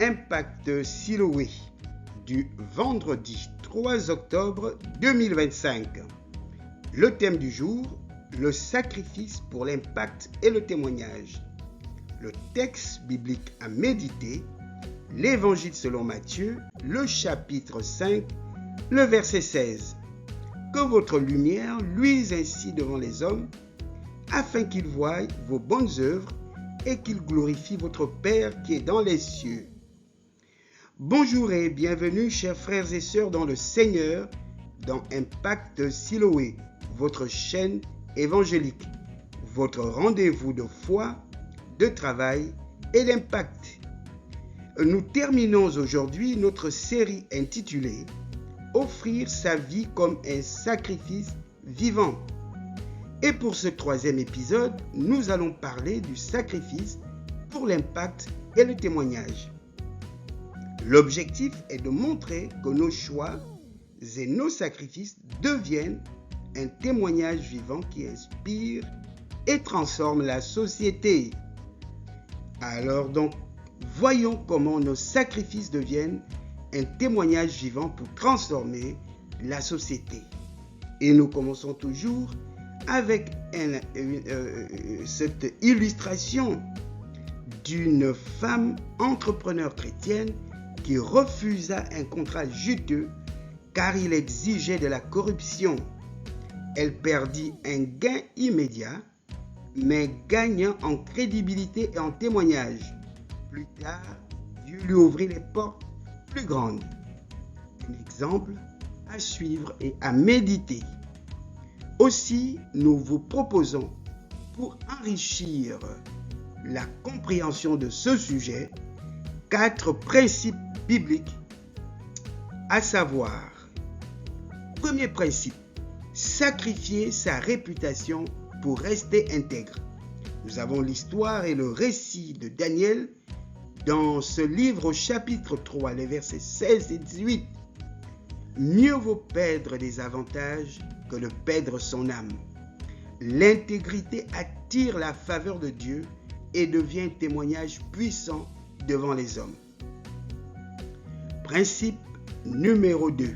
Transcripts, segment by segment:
Impact Siloé du vendredi 3 octobre 2025. Le thème du jour, le sacrifice pour l'impact et le témoignage. Le texte biblique à méditer, l'Évangile selon Matthieu, le chapitre 5, le verset 16. Que votre lumière luise ainsi devant les hommes, afin qu'ils voient vos bonnes œuvres et qu'ils glorifient votre Père qui est dans les cieux. Bonjour et bienvenue, chers frères et sœurs dans le Seigneur, dans Impact Siloé, votre chaîne évangélique, votre rendez-vous de foi, de travail et d'impact. Nous terminons aujourd'hui notre série intitulée « Offrir sa vie comme un sacrifice vivant ». Et pour ce troisième épisode, nous allons parler du sacrifice pour l'impact et le témoignage. L'objectif est de montrer que nos choix et nos sacrifices deviennent un témoignage vivant qui inspire et transforme la société. Alors donc, voyons comment nos sacrifices deviennent un témoignage vivant pour transformer la société. Et nous commençons toujours avec cette illustration d'une femme entrepreneur chrétienne qui refusa un contrat juteux car il exigeait de la corruption. Elle perdit un gain immédiat, mais gagnant en crédibilité et en témoignage. Plus tard, Dieu lui ouvrit les portes plus grandes. Un exemple à suivre et à méditer. Aussi, nous vous proposons, pour enrichir la compréhension de ce sujet, 4 principes bibliques, à savoir, premier principe, sacrifier sa réputation pour rester intègre. Nous avons l'histoire et le récit de Daniel dans ce livre au chapitre 3, les versets 16 et 18. Mieux vaut perdre des avantages que de perdre son âme. L'intégrité attire la faveur de Dieu et devient un témoignage puissant devant les hommes. Principe numéro 2.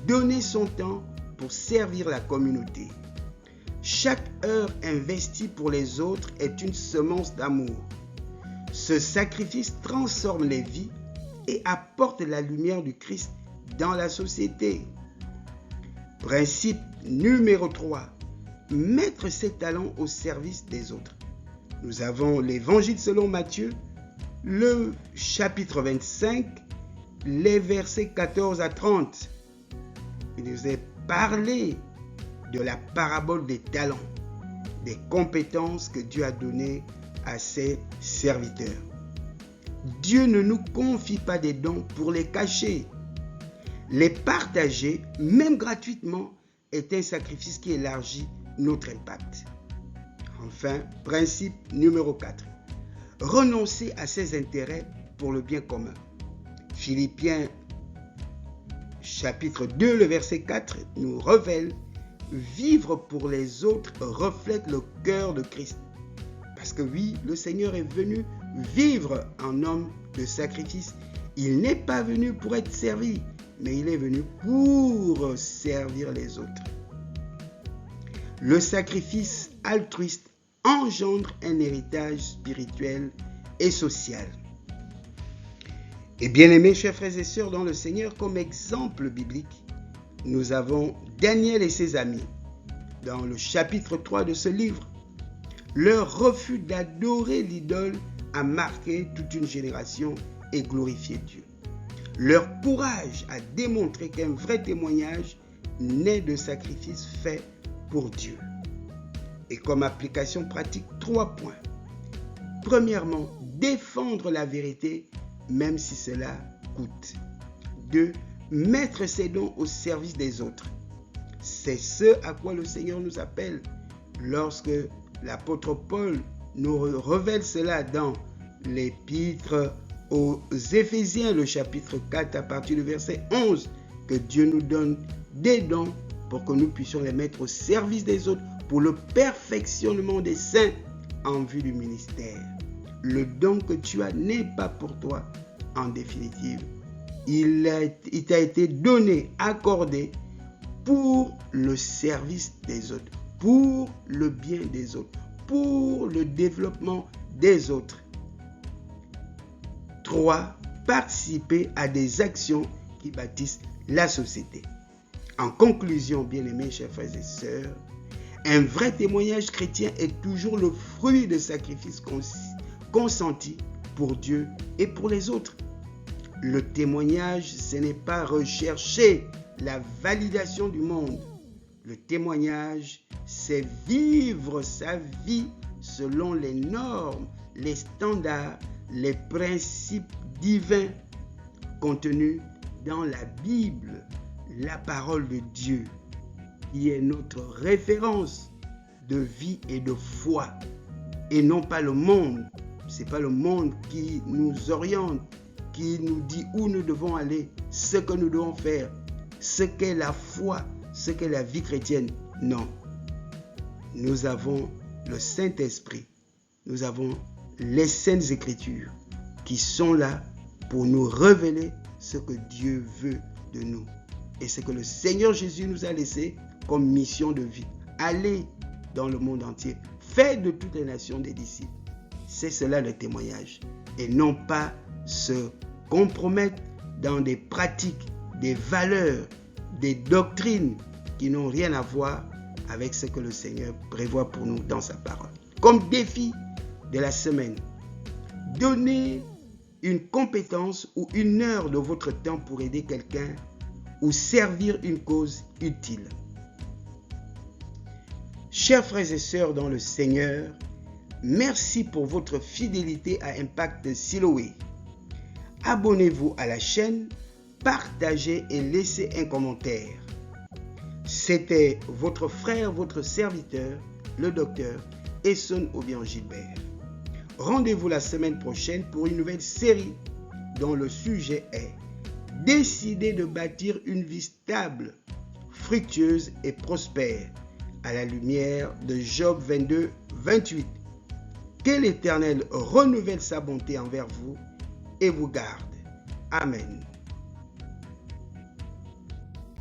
Donner son temps pour servir la communauté. Chaque heure investie pour les autres est une semence d'amour. Ce sacrifice transforme les vies et apporte la lumière du Christ dans la société. Principe numéro 3. Mettre ses talents au service des autres. Nous avons l'Évangile selon Matthieu, le chapitre 25, les versets 14 à 30. Il nous est parlé de la parabole des talents, des compétences que Dieu a données à ses serviteurs. Dieu ne nous confie pas des dons pour les cacher. Les partager, même gratuitement, est un sacrifice qui élargit notre impact. Enfin, principe numéro 4. Renoncer à ses intérêts pour le bien commun. Philippiens chapitre 2, le verset 4 nous révèle « Vivre pour les autres reflète le cœur de Christ ». Parce que oui, le Seigneur est venu vivre en homme de sacrifice. Il n'est pas venu pour être servi, mais il est venu pour servir les autres. Le sacrifice altruiste engendre un héritage spirituel et social. Et bien aimés, chers frères et sœurs dans le Seigneur, comme exemple biblique, nous avons Daniel et ses amis. Dans le chapitre 3 de ce livre, leur refus d'adorer l'idole a marqué toute une génération et glorifié Dieu. Leur courage a démontré qu'un vrai témoignage naît de sacrifices faits pour Dieu. Et comme application pratique, 3 points. Premièrement, défendre la vérité même si cela coûte. 2. Mettre ses dons au service des autres. C'est ce à quoi le Seigneur nous appelle lorsque l'apôtre Paul nous révèle cela dans l'épître aux Éphésiens, le chapitre 4, à partir du verset 11, que Dieu nous donne des dons pour que nous puissions les mettre au service des autres pour le perfectionnement des saints en vue du ministère. Le don que tu as n'est pas pour toi, en définitive, il t'a été donné, accordé pour le service des autres, pour le bien des autres, pour le développement des autres. 3. Participer à des actions qui bâtissent la société. En conclusion, bien-aimés, chers frères et sœurs, un vrai témoignage chrétien est toujours le fruit de sacrifices consentis pour Dieu et pour les autres. Le témoignage, ce n'est pas rechercher la validation du monde. Le témoignage, c'est vivre sa vie selon les normes, les standards, les principes divins contenus dans la Bible, la parole de Dieu, qui est notre référence de vie et de foi, et non pas le monde. Ce n'est pas le monde qui nous oriente, qui nous dit où nous devons aller, ce que nous devons faire, ce qu'est la foi, ce qu'est la vie chrétienne. Non. Nous avons le Saint-Esprit, nous avons les Saintes Écritures qui sont là pour nous révéler ce que Dieu veut de nous et ce que le Seigneur Jésus nous a laissé comme mission de vie. Allez dans le monde entier, faites de toutes les nations des disciples. C'est cela le témoignage et non pas se compromettre dans des pratiques, des valeurs, des doctrines qui n'ont rien à voir avec ce que le Seigneur prévoit pour nous dans sa parole. Comme défi de la semaine, donnez une compétence ou une heure de votre temps pour aider quelqu'un ou servir une cause utile. Chers frères et sœurs dans le Seigneur, merci pour votre fidélité à Impact Siloé. Abonnez-vous à la chaîne, partagez et laissez un commentaire. C'était votre frère, votre serviteur, le docteur Esson Obiang Gilbert. Rendez-vous la semaine prochaine pour une nouvelle série dont le sujet est « Décider de bâtir une vie stable, fructueuse et prospère » à la lumière de Job 22, 28. Que l'Éternel renouvelle sa bonté envers vous et vous garde. Amen.